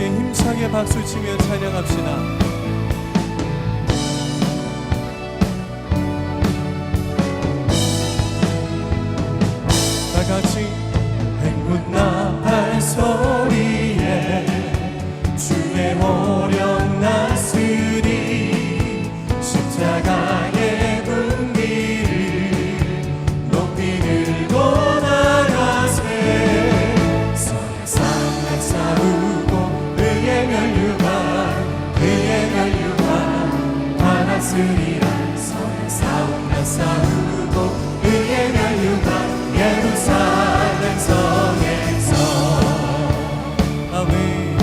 함께 힘차게 박수치며 찬양합시다. 같이 행군 나팔 소리에 주의 호령 나으리 십자가의 분기를 높이 들고 나가세 서의 산맥 싸우고 의의 멸류관 받았으리라 서의 싸움나 싸우고 의의 멸류관 예루살렘 성에서 아멘.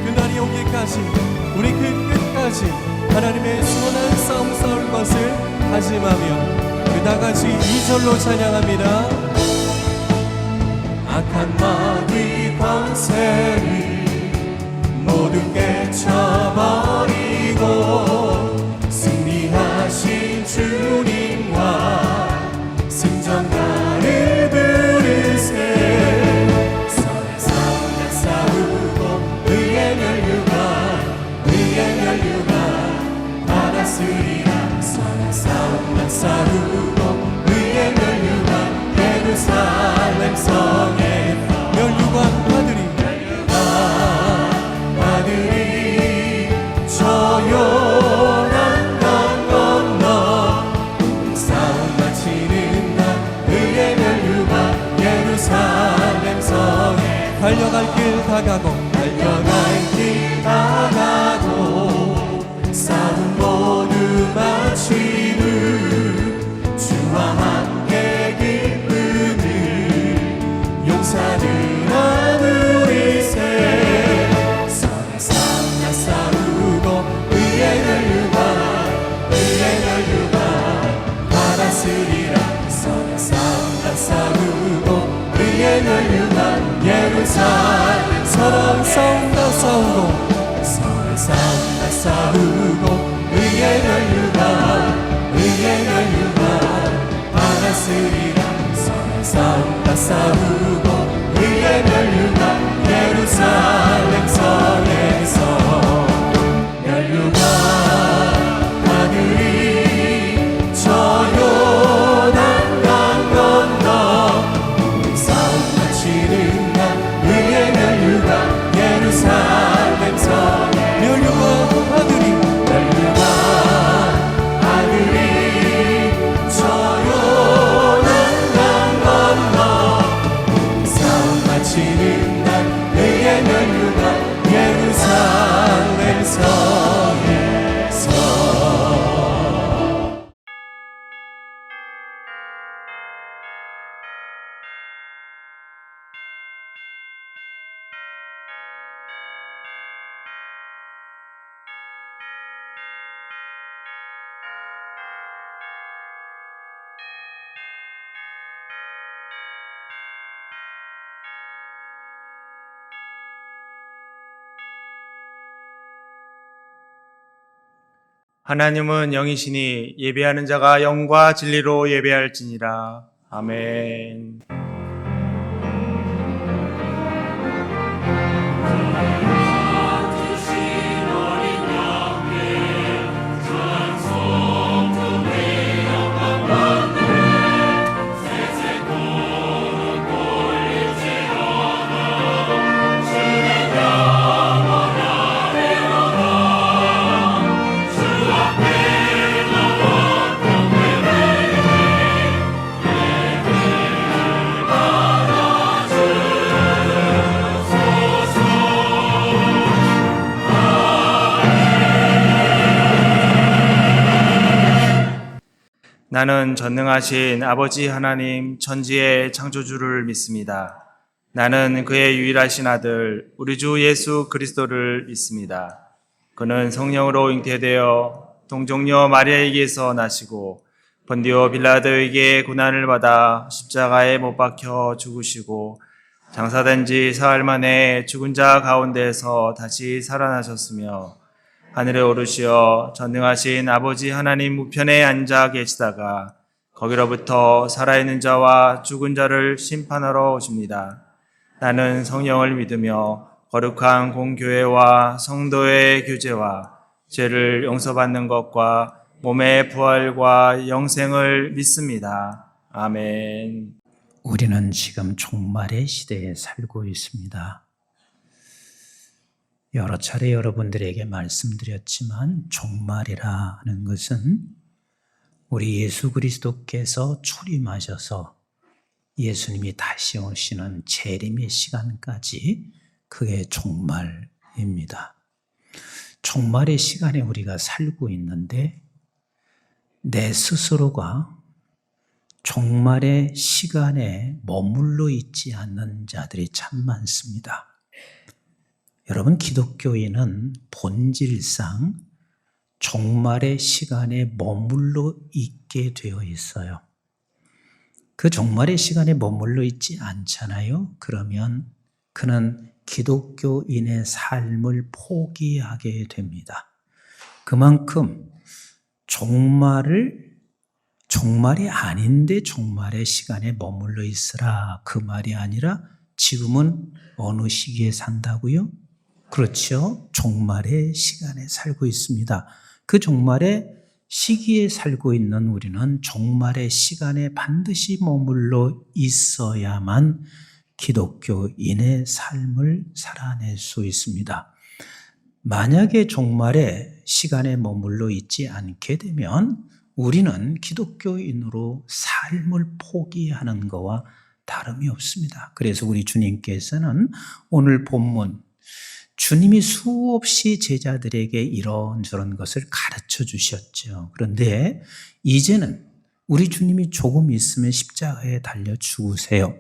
그날이 오기까지 우리 그 끝까지 하나님의 수원한 싸움 싸울 것을 다짐하며 그다같이 2절로 찬양합니다. 악한 마귀 권세를 모두 깨쳐버리고 승리하신 주님과 승전가를 부르세 선의 싸움나 싸우고 의의 멸류관 받았으리라 선의 싸움나 싸우고 의의 멸류관 예루살렘 성에 멸류관 받으리 저 요단 강 건너 싸움 마치는 날 의의 멸류관 예루살렘 성에 달려갈 길 다가고 싸움 모두 마친 후 주와 함께 기쁨을 용사들 안으리세 선의 싸움나 싸우고 의의 멸류관 받았으리라 선의 싸움나 싸우고 의의 멸류관 예루살렘 서로 싸움나 싸우고 서로 싸움나 싸우고 의의 멸류관 받았으리라 서로 싸움나 싸우고 의의 멸류관 예루살렘 성에서 멸류관 받으리 저 요단 강 건너 우리 싸움 마치는 날 의의 멸류관 예루살렘 성에 멸류관 받으리 저 요단 강 건너 우리 싸움 마치는 날 의의 멸류관 예루살렘 성에서 하나님은 영이시니 예배하는 자가 영과 진리로 예배할지니라. 아멘. 나는 전능하신 아버지 하나님 천지의 창조주를 믿습니다. 나는 그의 유일하신 아들 우리 주 예수 그리스도를 믿습니다. 그는 성령으로 잉태되어 동정녀 마리아에게서 나시고 본디오 빌라도에게 고난을 받아 십자가에 못 박혀 죽으시고 장사된 지 사흘 만에 죽은 자 가운데서 다시 살아나셨으며 하늘에 오르시어 전능하신 아버지 하나님 우편에 앉아 계시다가 거기로부터 살아있는 자와 죽은 자를 심판하러 오십니다. 나는 성령을 믿으며 거룩한 공교회와 성도의 교제와 죄를 용서받는 것과 몸의 부활과 영생을 믿습니다. 아멘. 우리는 지금 종말의 시대에 살고 있습니다. 여러 차례 여러분들에게 말씀드렸지만 종말이라는 것은 우리 예수 그리스도께서 초림하셔서 예수님이 다시 오시는 재림의 시간까지 그게 종말입니다. 종말의 시간에 우리가 살고 있는데 내 스스로가 종말의 시간에 머물러 있지 않는 자들이 참 많습니다. 여러분, 기독교인은 본질상 종말의 시간에 머물러 있게 되어 있어요. 그 종말의 시간에 머물러 있지 않잖아요. 그러면 그는 기독교인의 삶을 포기하게 됩니다. 그만큼 종말이 아닌데 종말의 시간에 머물러 있으라, 그 말이 아니라 지금은 어느 시기에 산다고요? 그렇죠. 종말의 시간에 살고 있습니다. 그 종말의 시기에 살고 있는 우리는 종말의 시간에 반드시 머물러 있어야만 기독교인의 삶을 살아낼 수 있습니다. 만약에 종말의 시간에 머물러 있지 않게 되면 우리는 기독교인으로 삶을 포기하는 것과 다름이 없습니다. 그래서 우리 주님께서는 오늘 본문 주님이 수없이 제자들에게 이런저런 것을 가르쳐 주셨죠. 그런데 이제는 우리 주님이 조금 있으면 십자가에 달려 죽으세요.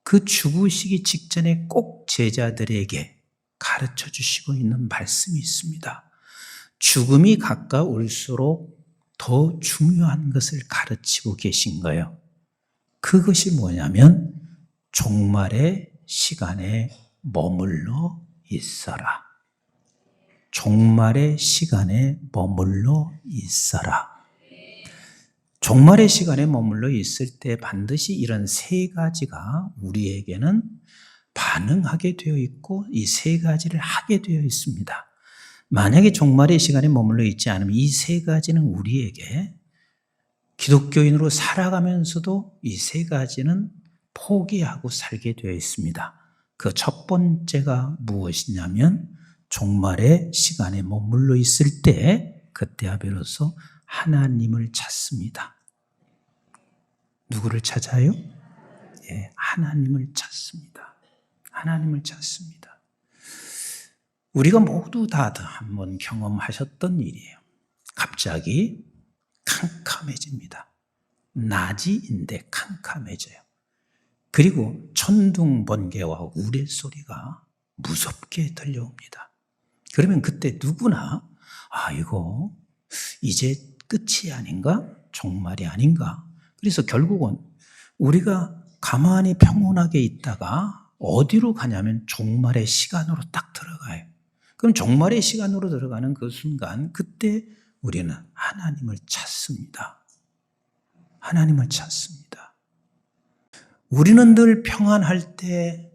그 죽으시기 직전에 꼭 제자들에게 가르쳐 주시고 있는 말씀이 있습니다. 죽음이 가까울수록 더 중요한 것을 가르치고 계신 거예요. 그것이 뭐냐면 종말의 시간에 머물러 있어라. 종말의 시간에 머물러 있어라. 종말의 시간에 머물러 있을 때 반드시 이런 세 가지가 우리에게는 반응하게 되어 있고 이 세 가지를 하게 되어 있습니다. 만약에 종말의 시간에 머물러 있지 않으면 이 세 가지는 우리에게 기독교인으로 살아가면서도 이 세 가지는 포기하고 살게 되어 있습니다. 그 첫 번째가 무엇이냐면 종말의 시간에 머물러 있을 때 그때야 비로소 하나님을 찾습니다. 누구를 찾아요? 예, 하나님을 찾습니다. 하나님을 찾습니다. 우리가 모두 다 한번 경험하셨던 일이에요. 갑자기 캄캄해집니다. 낮이인데 캄캄해져요. 그리고 천둥 번개와 우레소리가 무섭게 들려옵니다. 그러면 그때 누구나 이거 이제 끝이 아닌가? 종말이 아닌가? 그래서 결국은 우리가 가만히 평온하게 있다가 어디로 가냐면 종말의 시간으로 딱 들어가요. 그럼 종말의 시간으로 들어가는 그 순간 그때 우리는 하나님을 찾습니다. 하나님을 찾습니다. 우리는 늘 평안할 때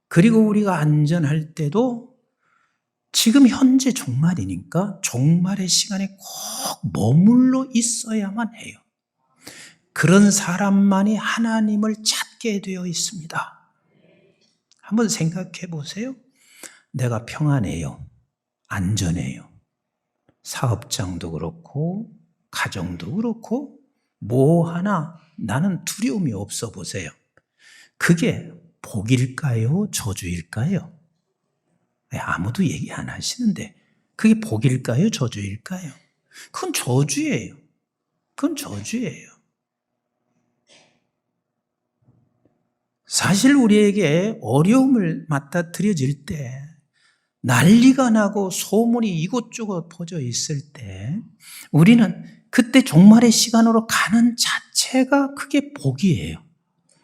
그리고 우리가 안전할 때도 지금 현재 종말이니까 종말의 시간에 꼭 머물러 있어야만 해요. 그런 사람만이 하나님을 찾게 되어 있습니다. 한번 생각해 보세요. 내가 평안해요. 안전해요. 사업장도 그렇고 가정도 그렇고 뭐 하나 나는 두려움이 없어 보세요. 그게 복일까요? 저주일까요? 아무도 얘기 안 하시는데 그게 복일까요? 저주일까요? 그건 저주예요. 그건 저주예요. 사실 우리에게 어려움을 맞닥뜨려질 때 난리가 나고 소문이 이곳저곳 퍼져 있을 때 우리는 그때 종말의 시간으로 가는 자체가 그게 복이에요.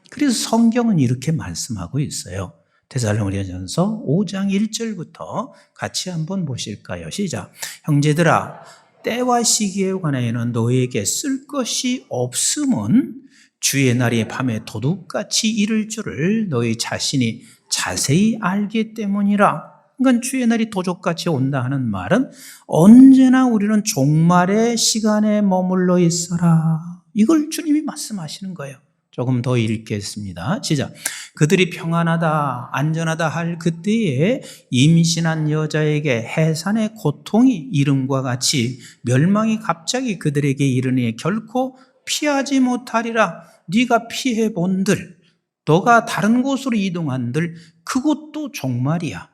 그래서 성경은 이렇게 말씀하고 있어요. 데살로니가전서 5장 1절부터 같이 한번 보실까요? 시작. 형제들아, 때와 시기에 관하여는 너희에게 쓸 것이 없음은 주의 날이 밤에 도둑같이 이를 줄을 너희 자신이 자세히 알기 때문이라. 그러니까 주의 날이 도둑같이 온다 하는 말은 언제나 우리는 종말의 시간에 머물러 있어라. 이걸 주님이 말씀하시는 거예요. 조금 더 읽겠습니다. 시작. 그들이 평안하다, 안전하다 할 그때에 임신한 여자에게 해산의 고통이 이름과 같이 멸망이 갑자기 그들에게 이르니 결코 피하지 못하리라. 네가 피해 본들, 너가 다른 곳으로 이동한들 그것도 종말이야.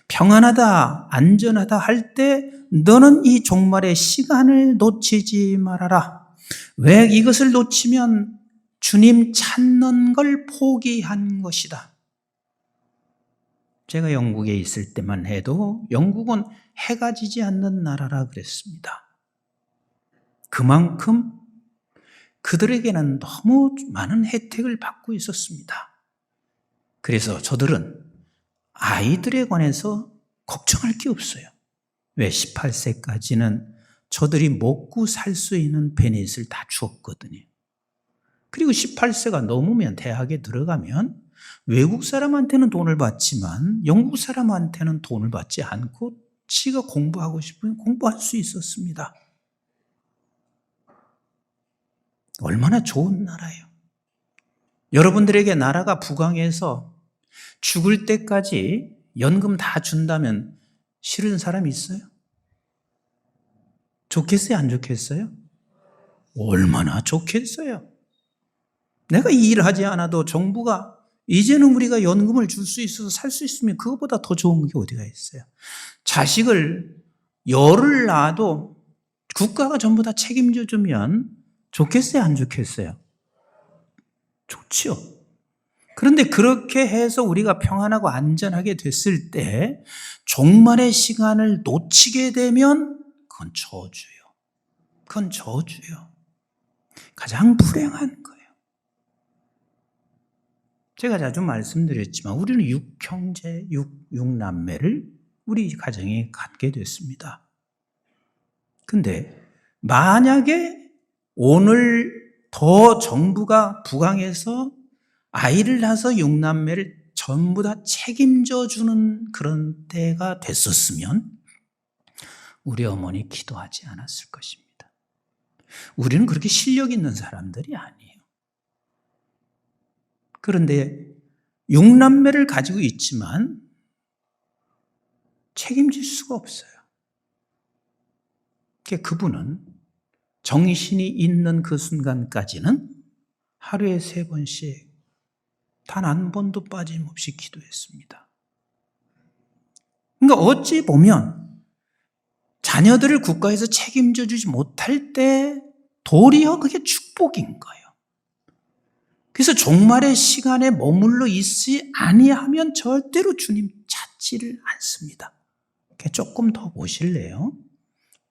평안하다, 안전하다 할 때 너는 이 종말의 시간을 놓치지 말아라. 왜 이것을 놓치면 주님 찾는 걸 포기한 것이다. 제가 영국에 있을 때만 해도 영국은 해가 지지 않는 나라라 그랬습니다. 그만큼 그들에게는 너무 많은 혜택을 받고 있었습니다. 그래서 저들은 아이들에 관해서 걱정할 게 없어요. 왜? 18세까지는 저들이 먹고 살 수 있는 베넷을 다 주었거든요. 그리고 18세가 넘으면 대학에 들어가면 외국 사람한테는 돈을 받지만 영국 사람한테는 돈을 받지 않고 지가 공부하고 싶으면 공부할 수 있었습니다. 얼마나 좋은 나라예요. 여러분들에게 나라가 부강해서 죽을 때까지 연금 다 준다면 싫은 사람 있어요? 좋겠어요? 안 좋겠어요? 얼마나 좋겠어요? 내가 이 일을 하지 않아도 정부가 이제는 우리가 연금을 줄 수 있어서 살 수 있으면 그것보다 더 좋은 게 어디가 있어요? 자식을 열을 낳아도 국가가 전부 다 책임져 주면 좋겠어요? 안 좋겠어요? 좋죠. 그런데 그렇게 해서 우리가 평안하고 안전하게 됐을 때 종말의 시간을 놓치게 되면 그건 저주요. 그건 저주요. 가장 불행한 거예요. 제가 자주 말씀드렸지만 우리는 6형제, 6남매를 우리 가정에 갖게 됐습니다. 근데 만약에 오늘 더 정부가 부강해서 아이를 낳아서 6남매를 전부 다 책임져 주는 그런 때가 됐었으면 우리 어머니 기도하지 않았을 것입니다. 우리는 그렇게 실력 있는 사람들이 아니에요. 그런데 6남매를 가지고 있지만 책임질 수가 없어요. 그분은 정신이 있는 그 순간까지는 하루에 3번씩 단 한 번도 빠짐없이 기도했습니다. 그러니까 어찌 보면 자녀들을 국가에서 책임져 주지 못할 때 도리어 그게 축복인 거예요. 그래서 종말의 시간에 머물러 있지 아니하면 절대로 주님 찾지를 않습니다. 조금 더 보실래요?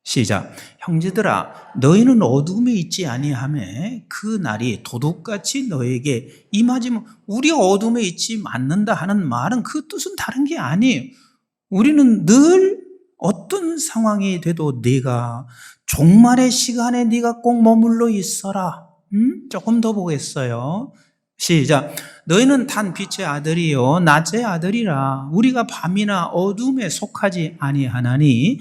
시작. 형제들아, 너희는 어둠에 있지 아니하매 그 날이 도둑같이 너에게 임하지만, 우리가 어둠에 있지 않는다 하는 말은 그 뜻은 다른 게 아니에요. 우리는 늘 어떤 상황이 돼도 네가 종말의 시간에 네가 꼭 머물러 있어라. 조금 더 보겠어요. 시작. 너희는 단 빛의 아들이요 낮의 아들이라. 우리가 밤이나 어둠에 속하지 아니하나니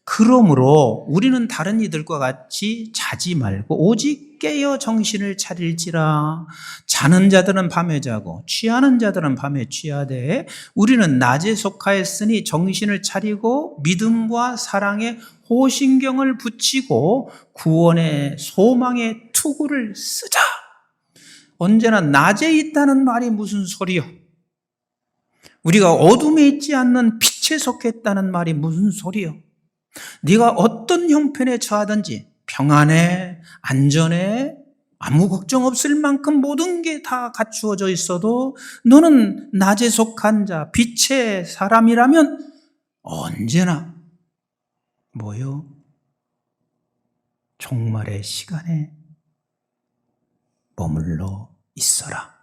그러므로 우리는 다른 이들과 같이 자지 말고 오직 깨어 정신을 차릴지라. 자는 자들은 밤에 자고 취하는 자들은 밤에 취하되 우리는 낮에 속하였으니 정신을 차리고 믿음과 사랑에 호신경을 붙이고 구원의 소망의 투구를 쓰자. 언제나 낮에 있다는 말이 무슨 소리요? 우리가 어둠에 있지 않는 빛에 속했다는 말이 무슨 소리요? 네가 어떤 형편에 처하든지 평안해, 안전해, 아무 걱정 없을 만큼 모든 게 다 갖추어져 있어도 너는 낮에 속한 자, 빛의 사람이라면 언제나 뭐요? 종말의 시간에 머물러 있어라.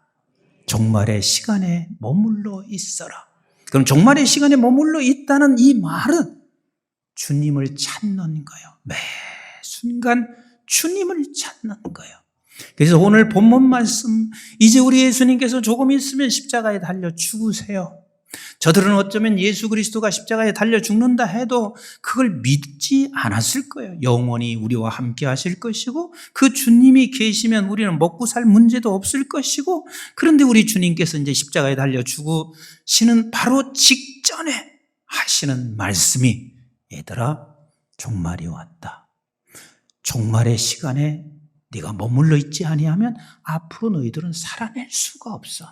종말의 시간에 머물러 있어라. 그럼 종말의 시간에 머물러 있다는 이 말은 주님을 찾는 거예요. 매 순간 주님을 찾는 거예요. 그래서 오늘 본문 말씀, 이제 우리 예수님께서 조금 있으면 십자가에 달려 죽으세요. 저들은 어쩌면 예수 그리스도가 십자가에 달려 죽는다 해도 그걸 믿지 않았을 거예요. 영원히 우리와 함께 하실 것이고 그 주님이 계시면 우리는 먹고 살 문제도 없을 것이고, 그런데 우리 주님께서 이제 십자가에 달려 죽으시는 바로 직전에 하시는 말씀이, 얘들아, 종말이 왔다. 종말의 시간에 네가 머물러 있지 아니하면 앞으로 너희들은 살아낼 수가 없어.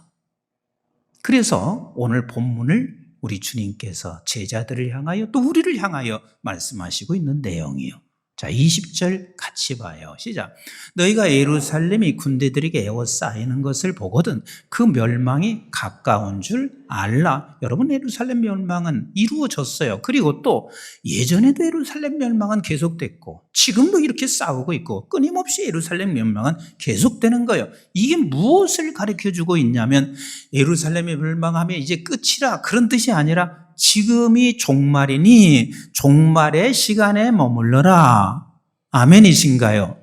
그래서 오늘 본문을 우리 주님께서 제자들을 향하여 또 우리를 향하여 말씀하시고 있는 내용이요. 자, 20절 같이 봐요. 시작. 너희가 예루살렘이 군대들에게 에워싸이는 것을 보거든 그 멸망이 가까운 줄 알라. 여러분, 예루살렘 멸망은 이루어졌어요. 그리고 또 예전에도 예루살렘 멸망은 계속됐고 지금도 이렇게 싸우고 있고 끊임없이 예루살렘 멸망은 계속되는 거예요. 이게 무엇을 가르쳐주고 있냐면 예루살렘이 멸망하면 이제 끝이라, 그런 뜻이 아니라 지금이 종말이니 종말의 시간에 머물러라. 아멘이신가요?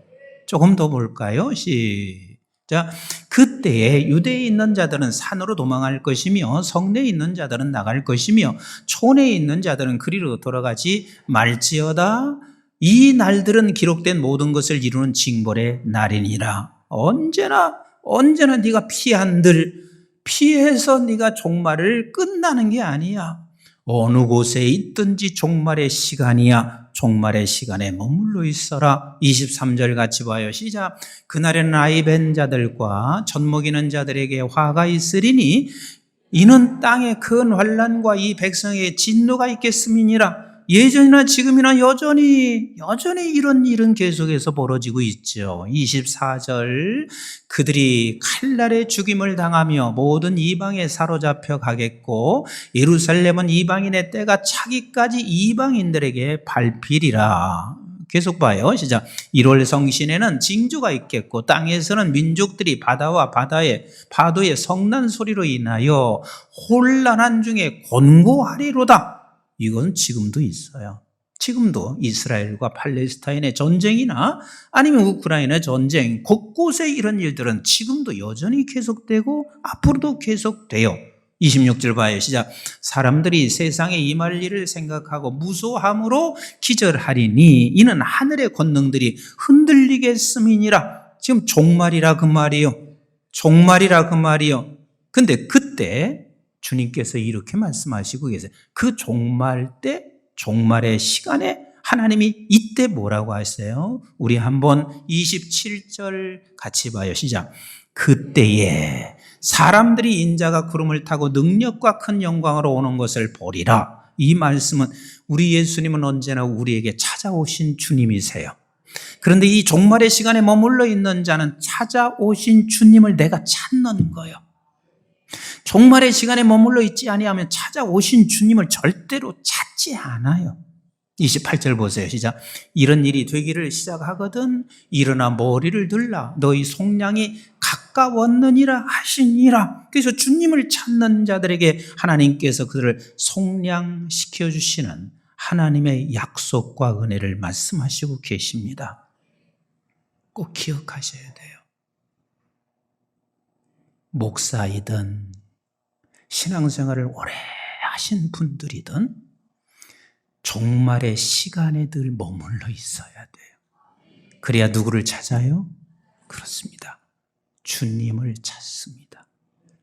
조금 더 볼까요? 시작. 그때에 유대에 있는 자들은 산으로 도망할 것이며 성내에 있는 자들은 나갈 것이며 촌에 있는 자들은 그리로 돌아가지 말지어다. 이 날들은 기록된 모든 것을 이루는 징벌의 날이니라. 언제나 네가 피해서 네가 종말을 끝나는 게 아니야. 어느 곳에 있든지 종말의 시간이야. 종말의 시간에 머물러 있어라. 23절 같이 봐요. 시작. 그날에는 아이 벤 자들과 젖 먹이는 자들에게 화가 있으리니 이는 땅의 큰 환난과 이 백성의 진노가 있겠음이니라. 예전이나 지금이나 여전히 이런 일은 계속해서 벌어지고 있죠. 24절. 그들이 칼날에 죽임을 당하며 모든 이방에 사로잡혀 가겠고 예루살렘은 이방인의 때가 차기까지 이방인들에게 밟히리라. 계속 봐요. 시작. 1월 성신에는 징조가 있겠고 땅에서는 민족들이 바다와 파도의 성난 소리로 인하여 혼란한 중에 곤고하리로다. 이건 지금도 있어요. 지금도 이스라엘과 팔레스타인의 전쟁이나 아니면 우크라이나의 전쟁, 곳곳에 이런 일들은 지금도 여전히 계속되고 앞으로도 계속돼요. 26절 봐요. 시작. 사람들이 세상에 임할 일을 생각하고 무소함으로 기절하리니 이는 하늘의 권능들이 흔들리겠음이니라. 지금 종말이라 그 말이요. 종말이라 그 말이요. 근데 그때 주님께서 이렇게 말씀하시고 계세요. 그 종말 때, 종말의 시간에 하나님이 이때 뭐라고 하세요? 우리 한번 27절 같이 봐요. 시작. 그때에 사람들이 인자가 구름을 타고 능력과 큰 영광으로 오는 것을 보리라. 이 말씀은 우리 예수님은 언제나 우리에게 찾아오신 주님이세요. 그런데 이 종말의 시간에 머물러 있는 자는 찾아오신 주님을 내가 찾는 거예요. 종말의 시간에 머물러 있지 아니하면 찾아오신 주님을 절대로 찾지 않아요. 28절 보세요. 시작. 이런 일이 되기를 시작하거든 일어나 머리를 들라. 너희 속량이 가까웠느니라 하시니라. 그래서 주님을 찾는 자들에게 하나님께서 그들을 속량시켜 주시는 하나님의 약속과 은혜를 말씀하시고 계십니다. 꼭 기억하셔야 돼요. 목사이든 신앙생활을 오래 하신 분들이든 종말의 시간에 늘 머물러 있어야 돼요. 그래야 누구를 찾아요? 그렇습니다. 주님을 찾습니다.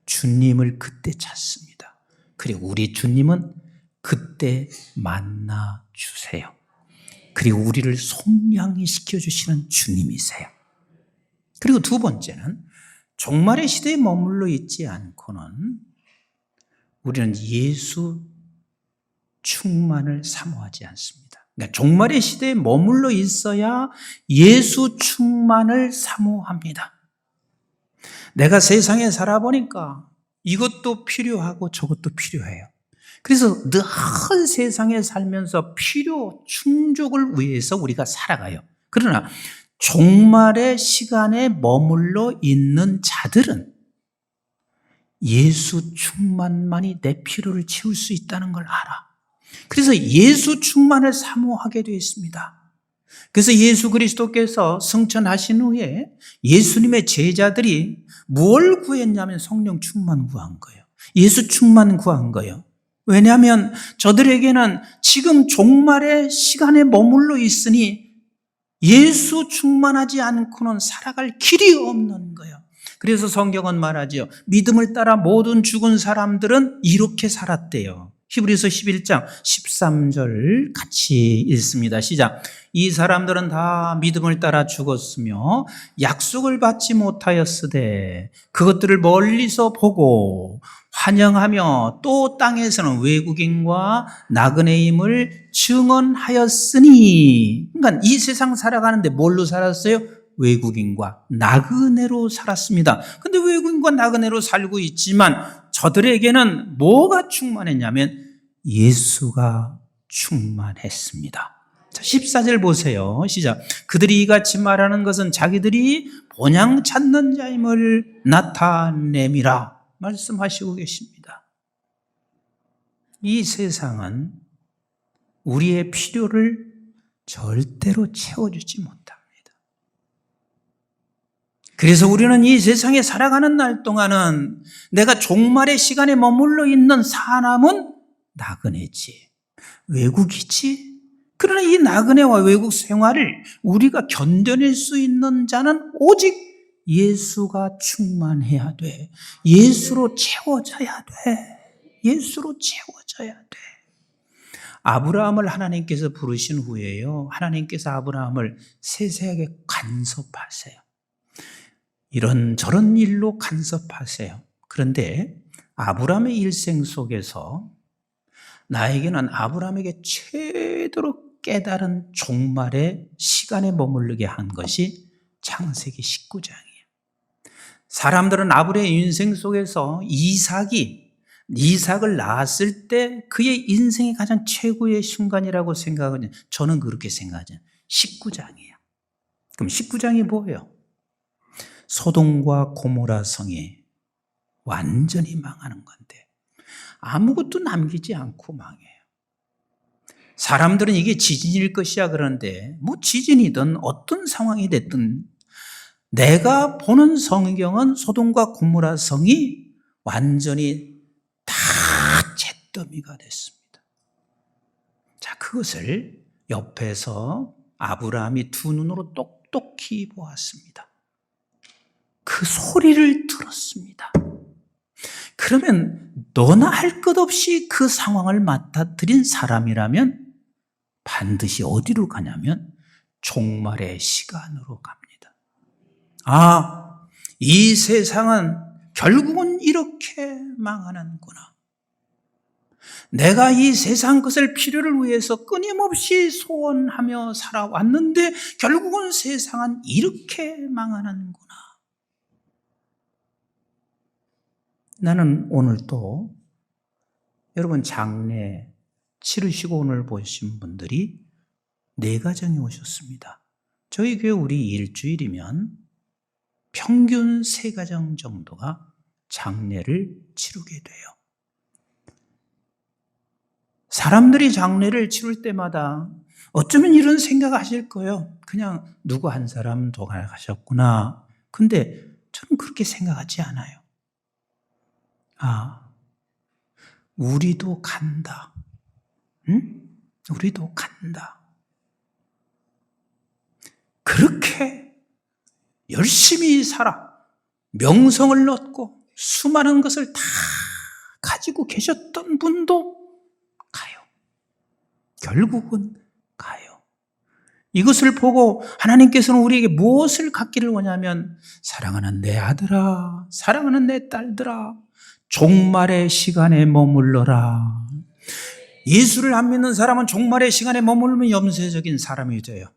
주님을 그때 찾습니다. 그리고 우리 주님은 그때 만나 주세요. 그리고 우리를 속량히 시켜주시는 주님이세요. 그리고 두 번째는 종말의 시대에 머물러 있지 않고는 우리는 예수 충만을 사모하지 않습니다. 그러니까 종말의 시대에 머물러 있어야 예수 충만을 사모합니다. 내가 세상에 살아보니까 이것도 필요하고 저것도 필요해요. 그래서 늘 세상에 살면서 필요 충족을 위해서 우리가 살아가요. 그러나 종말의 시간에 머물러 있는 자들은 예수 충만만이 내 필요를 채울 수 있다는 걸 알아. 그래서 예수 충만을 사모하게 되어 있습니다. 그래서 예수 그리스도께서 승천하신 후에 예수님의 제자들이 뭘 구했냐면 성령 충만 구한 거예요. 예수 충만 구한 거예요. 왜냐하면 저들에게는 지금 종말의 시간에 머물러 있으니 예수 충만하지 않고는 살아갈 길이 없는 거예요. 그래서 성경은 말하죠. 믿음을 따라 모든 죽은 사람들은 이렇게 살았대요. 히브리서 11장 13절 같이 읽습니다. 시작. 이 사람들은 다 믿음을 따라 죽었으며 약속을 받지 못하였으되 그것들을 멀리서 보고 환영하며 또 땅에서는 외국인과 나그네임을 증언하였으니, 그러니까 이 세상 살아가는데 뭘로 살았어요? 외국인과 나그네로 살았습니다. 근데 외국인과 나그네로 살고 있지만 저들에게는 뭐가 충만했냐면 예수가 충만했습니다. 자, 14절 보세요. 시작. 그들이 이같이 말하는 것은 자기들이 본향 찾는 자임을 나타냄이라 말씀하시고 계십니다. 이 세상은 우리의 필요를 절대로 채워주지 못합니다. 그래서 우리는 이 세상에 살아가는 날 동안은 내가 종말의 시간에 머물러 있는 사람은 나그네지, 외국이지. 그러나 이 나그네와 외국 생활을 우리가 견뎌낼 수 있는 자는 오직 예수가 충만해야 돼. 예수로 채워져야 돼. 예수로 채워져야 돼. 아브라함을 하나님께서 부르신 후에요, 하나님께서 아브라함을 세세하게 간섭하세요. 이런저런 일로 간섭하세요. 그런데 아브라함의 일생 속에서 나에게는 아브라함에게 최대로 깨달은 종말의 시간에 머무르게 한 것이 창세기 19장이에요. 사람들은 아브라함의 인생 속에서 이삭을 낳았을 때 그의 인생의 가장 최고의 순간이라고 생각하거든요. 저는 그렇게 생각하죠. 19장이에요. 그럼 19장이 뭐예요? 소돔과 고모라 성이 완전히 망하는 건데 아무것도 남기지 않고 망해요. 사람들은 이게 지진일 것이야 그러는데 뭐 지진이든 어떤 상황이 됐든 내가 보는 성경은 소돔과 고모라 성이 완전히 다 잿더미가 됐습니다. 자, 그것을 옆에서 아브라함이 두 눈으로 똑똑히 보았습니다. 그 소리를 들었습니다. 그러면 너나 할 것 없이 그 상황을 맡아들인 사람이라면 반드시 어디로 가냐면 종말의 시간으로 갑니다. 아, 이 세상은 결국은 이렇게 망하는구나. 내가 이 세상 것을 필요를 위해서 끊임없이 소원하며 살아왔는데 결국은 세상은 이렇게 망하는구나. 나는 오늘 또 여러분 장례 치르시고 오늘 보신 분들이 4가정이 오셨습니다. 저희 교회 우리 일주일이면 평균 3가정 정도가 장례를 치르게 돼요. 사람들이 장례를 치를 때마다 어쩌면 이런 생각을 하실 거예요. 그냥 누구 한 사람 돌아가셨구나. 근데 저는 그렇게 생각하지 않아요. 아, 우리도 간다. 응? 우리도 간다. 그렇게 열심히 살아 명성을 얻고 수많은 것을 다 가지고 계셨던 분도 가요. 결국은 가요. 이것을 보고 하나님께서는 우리에게 무엇을 갖기를 원하냐면 사랑하는 내 아들아, 사랑하는 내 딸들아, 종말의 시간에 머물러라. 예수를 안 믿는 사람은 종말의 시간에 머물면 염세적인 사람이 돼요.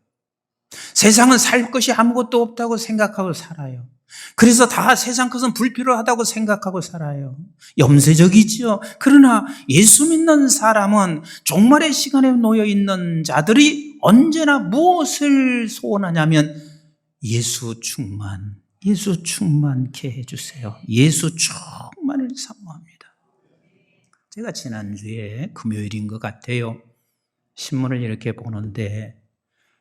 세상은 살 것이 아무것도 없다고 생각하고 살아요. 그래서 다 세상 것은 불필요하다고 생각하고 살아요. 염세적이지요. 그러나 예수 믿는 사람은 종말의 시간에 놓여 있는 자들이 언제나 무엇을 소원하냐면 예수 충만케 해주세요. 예수 충만을 사모합니다. 제가 지난주에 금요일인 것 같아요. 신문을 이렇게 보는데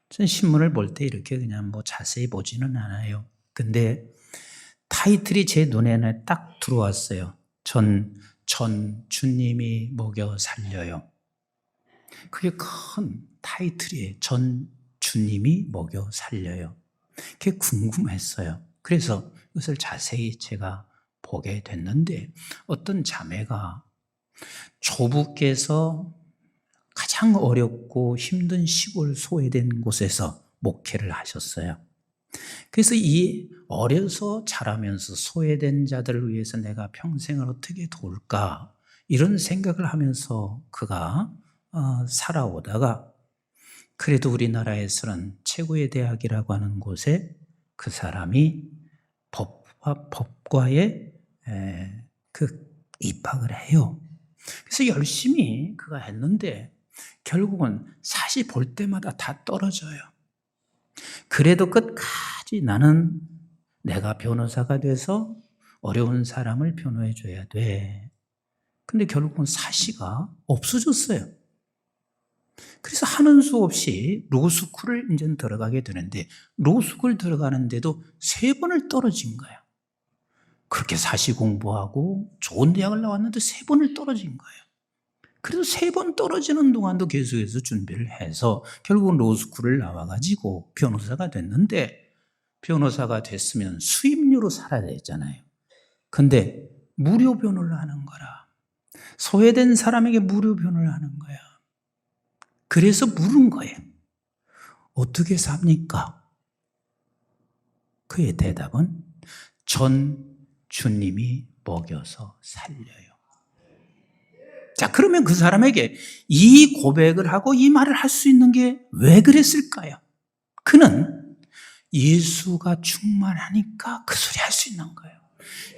전 신문을 볼 때 이렇게 그냥 뭐 자세히 보지는 않아요. 근데 타이틀이 제 눈에는 딱 들어왔어요. 전 주님이 먹여 살려요. 그게 큰 타이틀이에요. 전 주님이 먹여 살려요. 그게 궁금했어요. 그래서 이것을 자세히 제가 보게 됐는데 어떤 자매가 조부께서 가장 어렵고 힘든 시골 소외된 곳에서 목회를 하셨어요. 그래서 이 어려서 자라면서 소외된 자들을 위해서 내가 평생을 어떻게 도울까 이런 생각을 하면서 그가 살아오다가 그래도 우리나라에서는 최고의 대학이라고 하는 곳에 그 사람이 법과에 입학을 해요. 그래서 열심히 그가 했는데 결국은 사시 볼 때마다 다 떨어져요. 그래도 끝까지 나는 내가 변호사가 돼서 어려운 사람을 변호해 줘야 돼. 근데 결국은 사시가 없어졌어요. 그래서 하는 수 없이 로스쿨을 이제 들어가게 되는데 로스쿨 들어가는데도 3번을 떨어진 거예요. 그렇게 사시 공부하고 좋은 대학을 나왔는데 3번을 떨어진 거예요. 그래서 3번 떨어지는 동안도 계속해서 준비를 해서 결국은 로스쿨을 나와가지고 변호사가 됐는데 변호사가 됐으면 수임료로 살아야 되잖아요. 근데 무료 변호를 하는 거라. 소외된 사람에게 무료 변호를 하는 거야. 그래서 물은 거예요. 어떻게 삽니까? 그의 대답은 전 주님이 먹여서 살려요. 자, 그러면 그 사람에게 이 고백을 하고 이 말을 할 수 있는 게 왜 그랬을까요? 그는 예수가 충만하니까 그 소리 할 수 있는 거예요.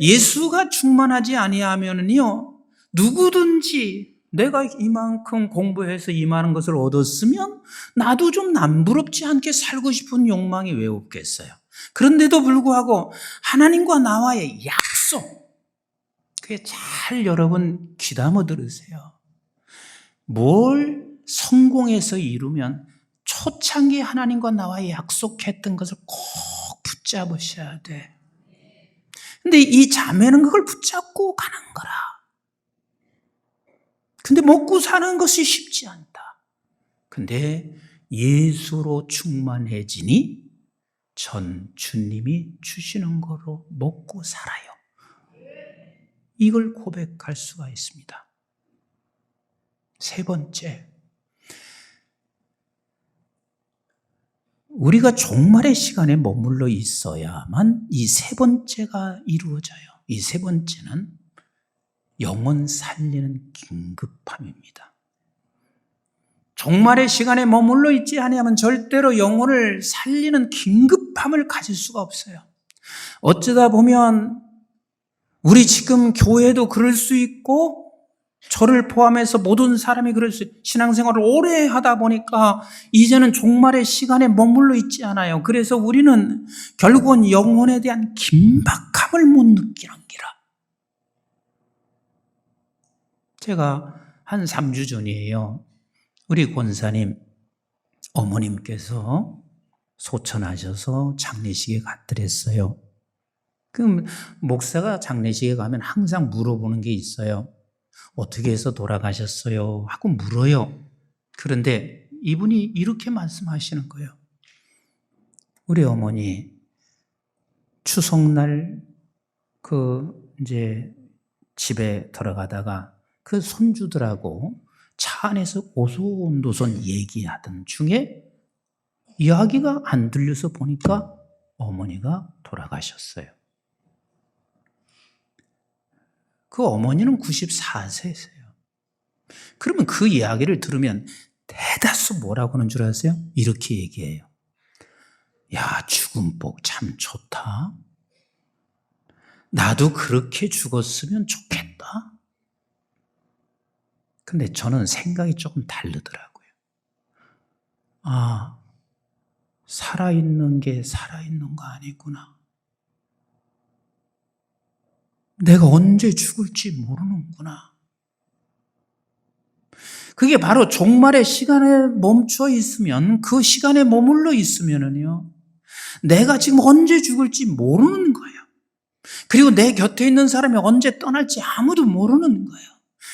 예수가 충만하지 아니하면요, 누구든지 내가 이만큼 공부해서 이만한 것을 얻었으면 나도 좀 남부럽지 않게 살고 싶은 욕망이 왜 없겠어요? 그런데도 불구하고 하나님과 나와의 약속, 그게 잘 여러분 귀담아 들으세요. 뭘 성공해서 이루면 초창기 하나님과 나와의 약속했던 것을 꼭 붙잡으셔야 돼. 근데 이 자매는 그걸 붙잡고 가는 거라. 근데 먹고 사는 것이 쉽지 않다. 근데 예수로 충만해지니 전 주님이 주시는 거로 먹고 살아요. 이걸 고백할 수가 있습니다. 3번째, 우리가 종말의 시간에 머물러 있어야만 이 3번째가 이루어져요. 이 3번째는 영혼 살리는 긴급함입니다. 종말의 시간에 머물러 있지 아니하면 절대로 영혼을 살리는 긴급함을 가질 수가 없어요. 어쩌다 보면 우리 지금 교회도 그럴 수 있고 저를 포함해서 모든 사람이 그럴 수 있어요. 신앙생활을 오래 하다 보니까 이제는 종말의 시간에 머물러 있지 않아요. 그래서 우리는 결국은 영혼에 대한 긴박함을 못 느끼는 기라. 제가 한 3주 전이에요. 우리 권사님 어머님께서 소천하셔서 장례식에 갔더랬어요. 그럼 목사가 장례식에 가면 항상 물어보는 게 있어요. 어떻게 해서 돌아가셨어요? 하고 물어요. 그런데 이분이 이렇게 말씀하시는 거예요. 우리 어머니 추석날 이제 집에 들어가다가 그 손주들하고 차 안에서 오손도손 얘기하던 중에 이야기가 안 들려서 보니까 어머니가 돌아가셨어요. 그 어머니는 94세세요. 그러면 그 이야기를 들으면 대다수 뭐라고 하는 줄 아세요? 이렇게 얘기해요. 야, 죽은 복 참 좋다. 나도 그렇게 죽었으면 좋겠다. 근데 저는 생각이 조금 다르더라고요. 아, 살아있는 게 살아있는 거 아니구나. 내가 언제 죽을지 모르는구나. 그게 바로 종말의 시간에 멈춰 있으면, 그 시간에 머물러 있으면은요, 내가 지금 언제 죽을지 모르는 거예요. 그리고 내 곁에 있는 사람이 언제 떠날지 아무도 모르는 거예요.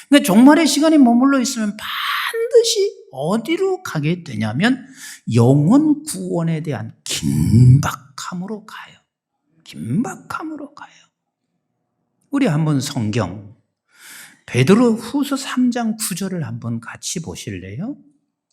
그러니까 종말의 시간에 머물러 있으면 반드시 어디로 가게 되냐면 영원 구원에 대한 긴박함으로 가요. 긴박함으로 가요. 우리 한번 성경 베드로 후서 3장 9절을 한번 같이 보실래요?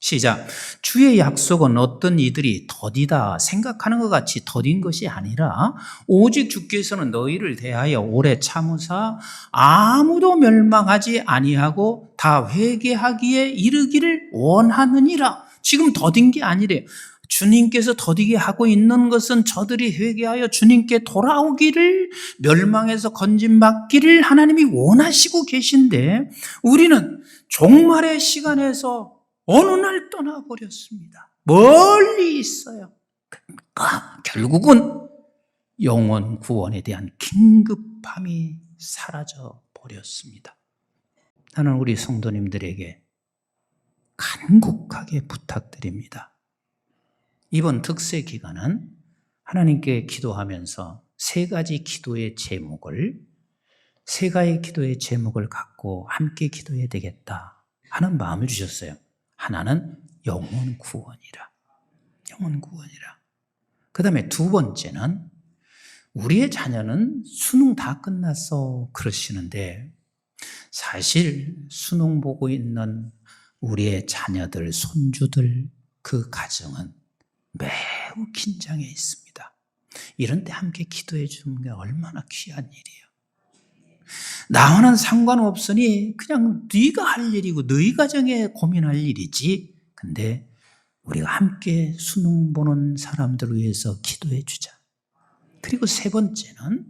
시작. 주의 약속은 어떤 이들이 더디다 생각하는 것 같이 더딘 것이 아니라 오직 주께서는 너희를 대하여 오래 참으사 아무도 멸망하지 아니하고 다 회개하기에 이르기를 원하느니라. 지금 더딘 게 아니래요. 주님께서 더디게 하고 있는 것은 저들이 회개하여 주님께 돌아오기를, 멸망에서 건짐받기를 하나님이 원하시고 계신데, 우리는 종말의 시간에서 어느 날 떠나버렸습니다. 멀리 있어요. 그러니까 결국은 영원 구원에 대한 긴급함이 사라져 버렸습니다. 나는 우리 성도님들에게 간곡하게 부탁드립니다. 이번 특세 기간은 하나님께 기도하면서 세 가지 기도의 제목을 갖고 함께 기도해야 되겠다 하는 마음을 주셨어요. 하나는 영원 구원이라. 그 다음에 두 번째는 우리의 자녀는 수능 다 끝났어 그러시는데, 사실 수능 보고 있는 우리의 자녀들, 손주들, 그 가정은 매우 긴장해 있습니다. 이런 때 함께 기도해 주는 게 얼마나 귀한 일이에요. 나와는 상관없으니 그냥 네가 할 일이고 너희 가정에 고민할 일이지. 근데 우리가 함께 수능 보는 사람들을 위해서 기도해 주자. 그리고 세 번째는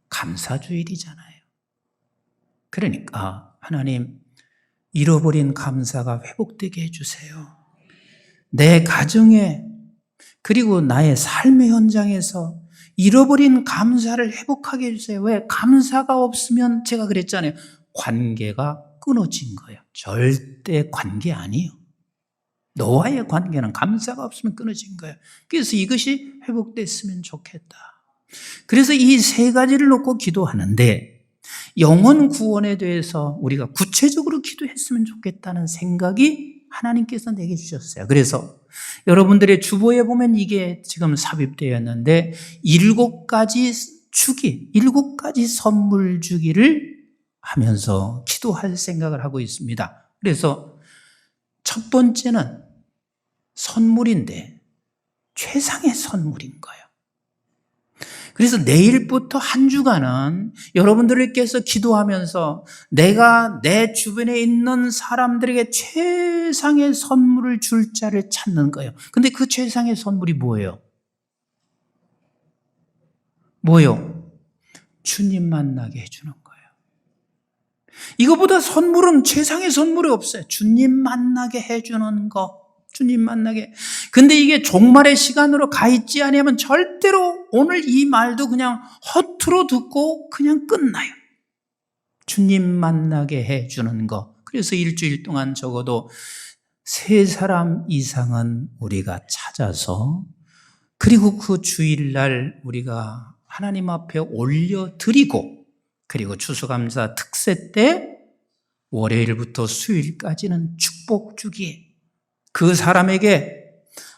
감사주일이잖아요. 그러니까 하나님, 잃어버린 감사가 회복되게 해주세요. 내 가정에, 그리고 나의 삶의 현장에서 잃어버린 감사를 회복하게 해주세요. 왜? 감사가 없으면 제가 그랬잖아요. 관계가 끊어진 거예요. 절대 관계 아니에요. 너와의 관계는 감사가 없으면 끊어진 거예요. 그래서 이것이 회복됐으면 좋겠다. 그래서 이 세 가지를 놓고 기도하는데, 영원 구원에 대해서 우리가 구체적으로 기도했으면 좋겠다는 생각이 하나님께서 내게 주셨어요. 그래서 여러분들의 주보에 보면 이게 지금 삽입되어 있는데 7가지 선물 주기를 하면서 기도할 생각을 하고 있습니다. 그래서 첫 번째는 선물인데 최상의 선물인 거예요. 그래서 내일부터 한 주간은 여러분들께서 기도하면서 내가 내 주변에 있는 사람들에게 최상의 선물을 줄 자를 찾는 거예요. 근데 그 최상의 선물이 뭐예요? 주님 만나게 해주는 거예요. 이거보다 선물은, 최상의 선물이 없어요. 주님 만나게 해주는 거. 주님 만나게. 근데 이게 종말의 시간으로 가 있지 않으면 절대로 오늘 이 말도 그냥 허투루 듣고 그냥 끝나요. 주님 만나게 해주는 거. 그래서 일주일 동안 적어도 3사람 이상은 우리가 찾아서, 그리고 그 주일날 우리가 하나님 앞에 올려드리고, 그리고 추수감사 특세 때 월요일부터 수요일까지는 축복 주기에 그 사람에게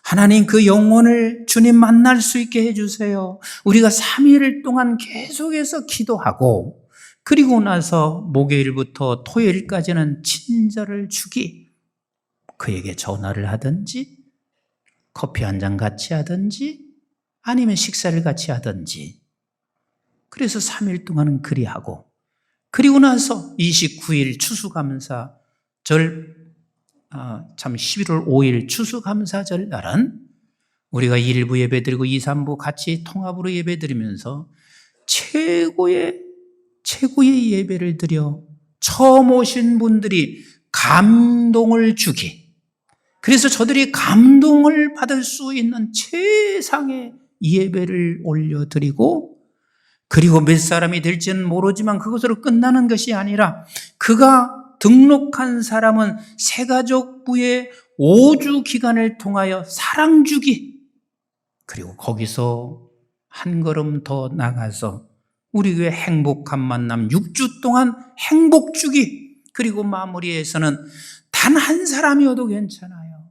하나님 그 영혼을 주님 만날 수 있게 해주세요. 우리가 3일 동안 계속해서 기도하고, 그리고 나서 목요일부터 토요일까지는 친절을 주기, 그에게 전화를 하든지 커피 한 잔 같이 하든지 아니면 식사를 같이 하든지, 그래서 3일 동안은 그리하고, 그리고 나서 29일 추수감사절, 11월 5일 추수감사절 날은 우리가 1부 예배드리고 2, 3부 같이 통합으로 예배드리면서 최고의 예배를 드려 처음 오신 분들이 감동을 주기, 그래서 저들이 감동을 받을 수 있는 최상의 예배를 올려드리고, 그리고 몇 사람이 될지는 모르지만 그것으로 끝나는 것이 아니라 그가 등록한 사람은 새가족부의 5주 기간을 통하여 사랑주기, 그리고 거기서 한 걸음 더 나가서 우리 교회 행복한 만남 6주 동안 행복주기, 그리고 마무리에서는 단 한 사람이어도 괜찮아요.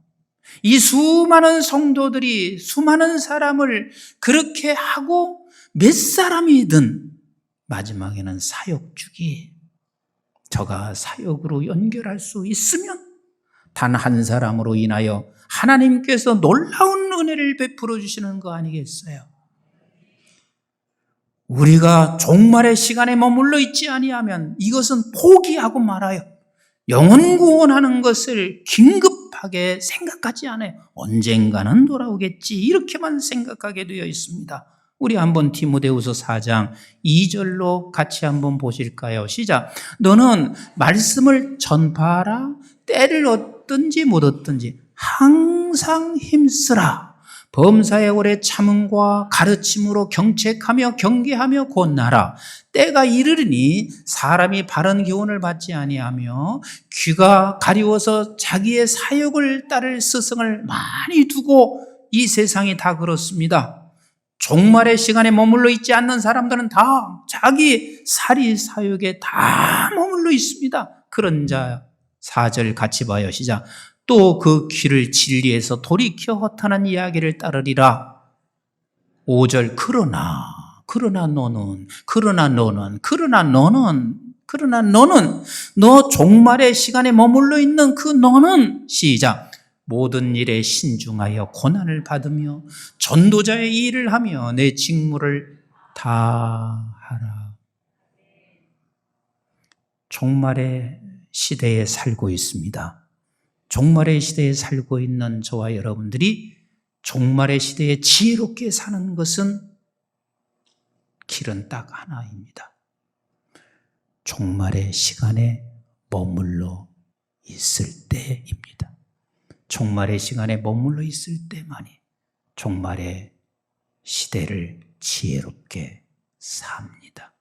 이 수많은 성도들이 수많은 사람을 그렇게 하고 몇 사람이든 마지막에는 사역주기, 저가 사역으로 연결할 수 있으면 단 한 사람으로 인하여 하나님께서 놀라운 은혜를 베풀어 주시는 거 아니겠어요? 우리가 종말의 시간에 머물러 있지 아니하면 이것은 포기하고 말아요. 영혼 구원하는 것을 긴급하게 생각하지 않아요. 언젠가는 돌아오겠지, 이렇게만 생각하게 되어 있습니다. 우리 한번 디모데후서 4장 2절로 같이 한번 보실까요? 시작. 너는 말씀을 전파하라. 때를 얻든지 못 얻든지 항상 힘쓰라. 범사에 오래 참음과 가르침으로 경책하며 경계하며 곧나라. 때가 이르리니 사람이 바른 교훈을 받지 아니하며 귀가 가리워서 자기의 사욕을 따를 스승을 많이 두고, 이 세상이 다 그렇습니다. 종말의 시간에 머물러 있지 않는 사람들은 다 자기 사리 사욕에 다 머물러 있습니다. 그런 자 4절 같이 봐요. 시작. 또 그 귀를 진리에서 돌이켜 허탄한 이야기를 따르리라. 5절. 그러나 너는 너 종말의 시간에 머물러 있는 그 너는, 시작. 모든 일에 신중하여 고난을 받으며 전도자의 일을 하며 내 직무를 다 하라. 종말의 시대에 살고 있습니다. 종말의 시대에 살고 있는 저와 여러분들이 종말의 시대에 지혜롭게 사는 것은 길은 딱 하나입니다. 종말의 시간에 머물러 있을 때입니다. 종말의 시간에 머물러 있을 때만이 종말의 시대를 지혜롭게 삽니다.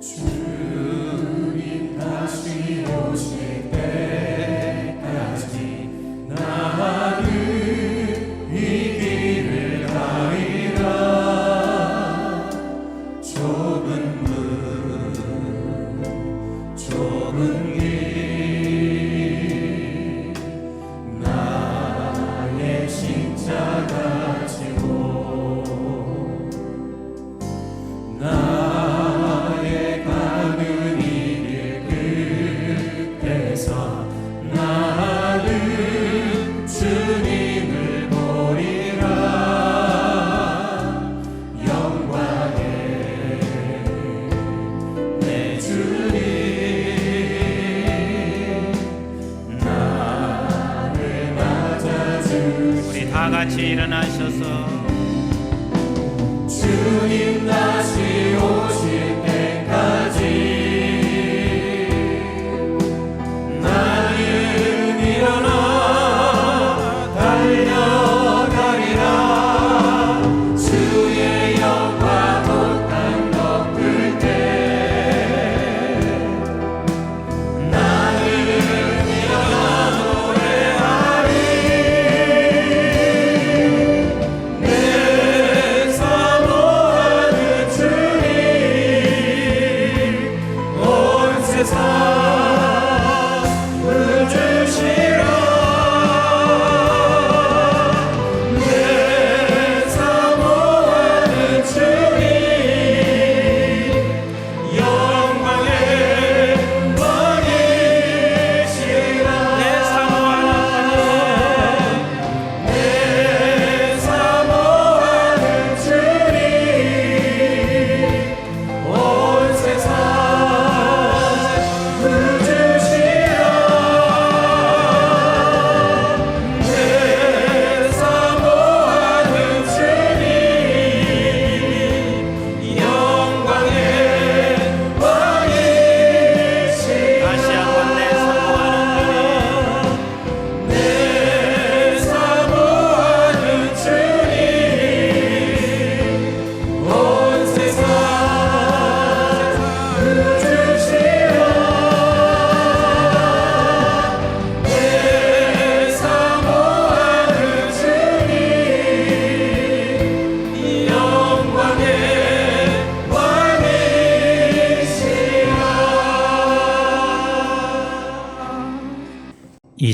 주님 다시 오실 때까지 나는 이 길을 가리라. 좁은 길 나의 십자가 지고 나의 가는 이 길 끝에서 나는 주님을 보리라. 영광의 내 주님 나를 맞아주시니. 우리 다 같이 일어나셔서 주님 다시 오실 때까지 나는 일어나 달려가리라. 주의 영광 온 땅 덮을 때 나는 일어나 노래하리. 내 사모하는 주님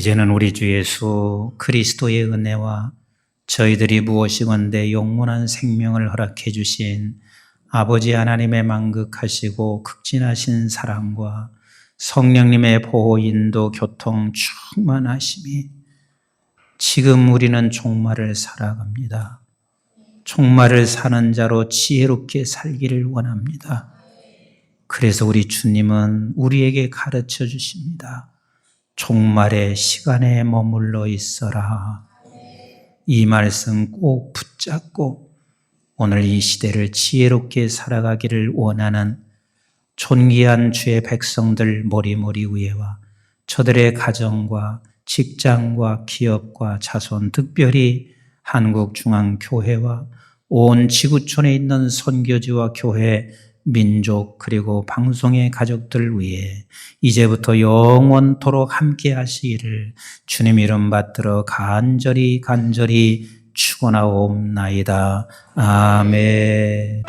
이제는 우리 주 예수 그리스도의 은혜와 저희들이 무엇이건대 영원한 생명을 허락해 주신 아버지 하나님의 만극하시고 극진하신 사랑과 성령님의 보호, 인도, 교통, 충만하심이 지금 우리는 종말을 살아갑니다. 종말을 사는 자로 지혜롭게 살기를 원합니다. 그래서 우리 주님은 우리에게 가르쳐 주십니다. 종말의 시간에 머물러 있어라. 이 말씀 꼭 붙잡고 오늘 이 시대를 지혜롭게 살아가기를 원하는 존귀한 주의 백성들 모리모리 위에와 저들의 가정과 직장과 기업과 자손, 특별히 한국중앙교회와 온 지구촌에 있는 선교지와 교회, 민족 그리고 방송의 가족들 위해 이제부터 영원토록 함께 하시기를 주님 이름 받들어 간절히 축원하옵나이다. 아멘.